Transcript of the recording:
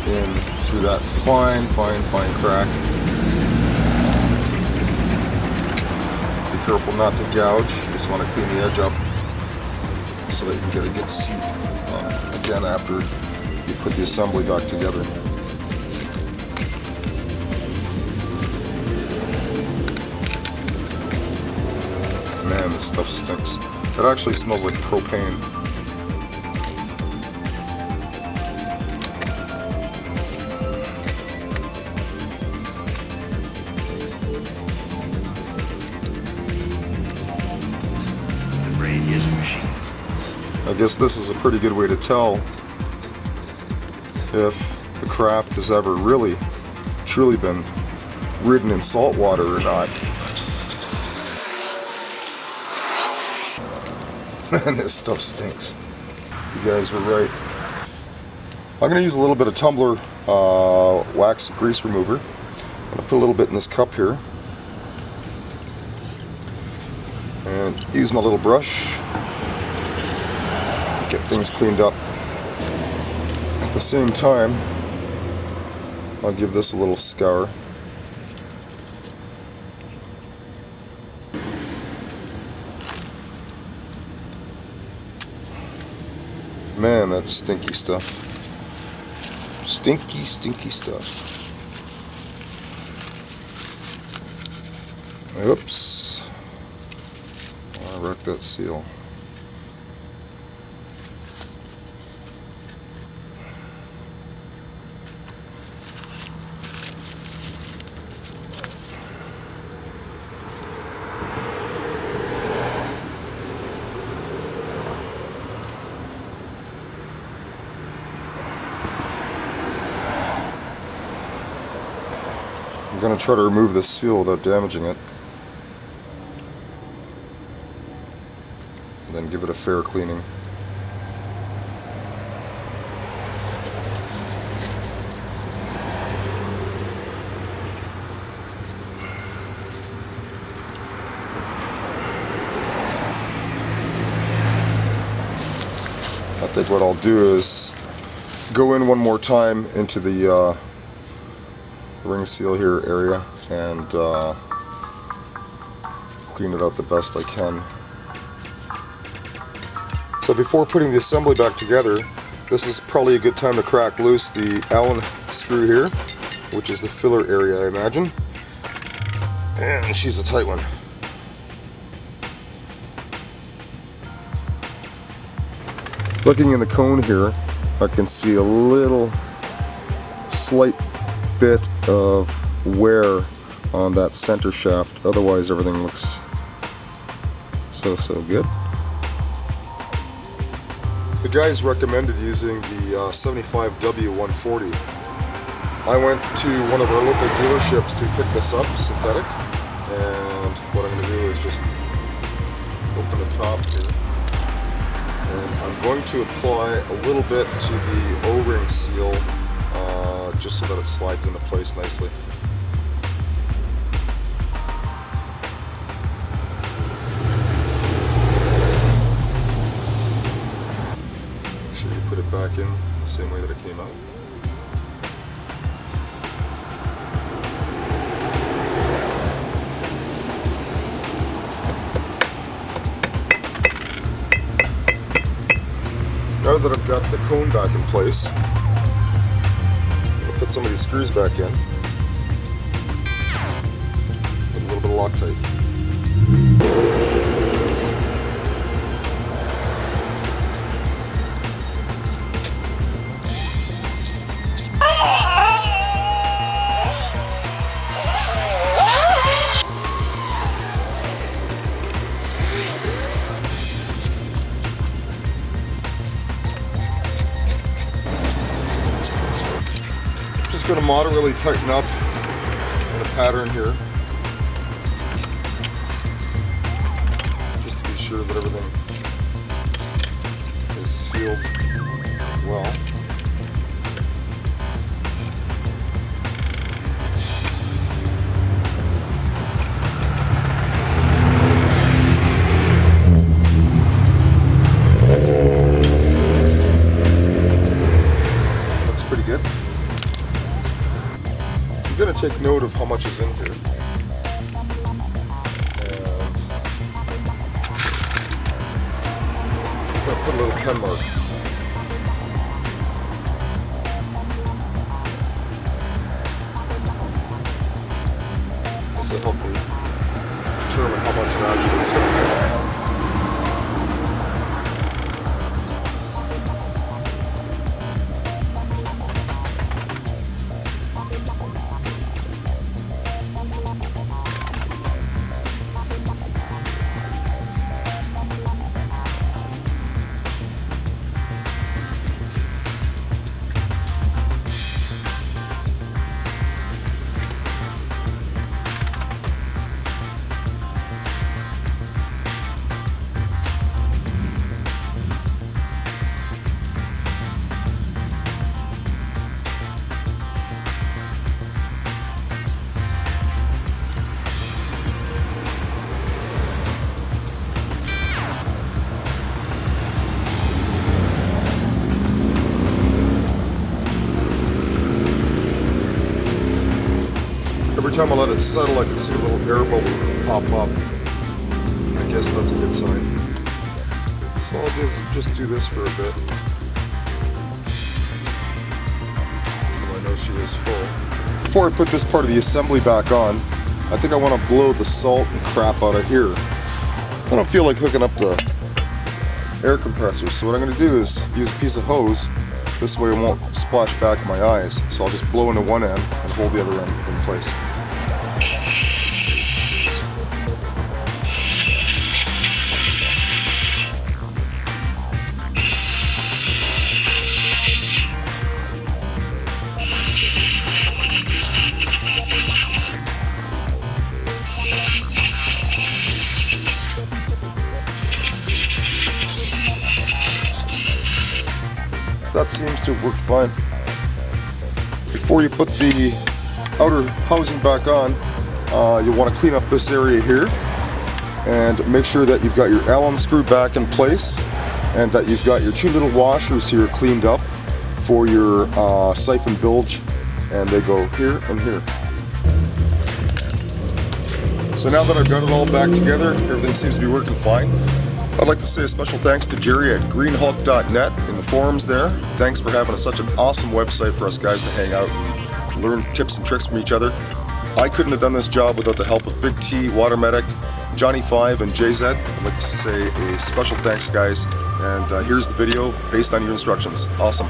in through that fine crack. Be careful not to gouge. You just want to clean the edge up so that you can get a good seat again after you put the assembly back together. Man, this stuff stinks. It actually smells like propane. I guess this is a pretty good way to tell if the craft has ever really, truly been ridden in salt water or not. Man, this stuff stinks. You guys were right. I'm going to use a little bit of tumbler wax grease remover. I'm going to put a little bit in this cup here. And use my little brush. Get things cleaned up. At the same time, I'll give this a little scour. Man, that's stinky stuff. Stinky stuff. Oops. I wrecked that seal. I'm going to try to remove this seal without damaging it. And then give it a fair cleaning. I think what I'll do is go in one more time into the ring seal here area and clean it out the best I can. So before putting the assembly back together, this is probably a good time to crack loose the Allen screw here, which is the filler area, I imagine. And she's a tight one. Looking in the cone here, I can see a little slight bit of wear on that center shaft. Otherwise everything looks so good. The guys recommended using the 75W140. I went to one of our local dealerships to pick this up, synthetic, and what I'm going to do is just open the top here, and I'm going to apply a little bit to the O-ring seal just so that it slides into place nicely. Make sure you put it back in the same way that it came out. Now that I've got the cone back in place, put some of these screws back in with a little bit of Loctite. Just going to moderately tighten up in a pattern here, just to be sure that everything is sealed well. Looks pretty good. going to take note of how much is in here. And I'm going to put a little pen mark. This will help me determine how much it actually is. Every time I let it settle, I can see a little air bubble pop up. I guess that's a good sign. So I'll just do this for a bit. Until I know she is full. Before I put this part of the assembly back on, I think I want to blow the salt and crap out of here. I don't feel like hooking up the air compressor, so what I'm going to do is use a piece of hose. This way it won't splash back in my eyes. So I'll just blow into one end and hold the other end in place. That seems to have worked fine. Before you put the outer housing back on, you'll want to clean up this area here and make sure that you've got your Allen screw back in place and that you've got your two little washers here cleaned up for your siphon bilge, and they go here and here. So now that I've got it all back together, everything seems to be working fine. I'd like to say a special thanks to Jerry at greenhulk.net in the forums there. Thanks for having such an awesome website for us guys to hang out and learn tips and tricks from each other. I couldn't have done this job without the help of Big T, Water Medic, Johnny 5, and JZ. I'd like to say a special thanks, guys. And here's the video based on your instructions. Awesome.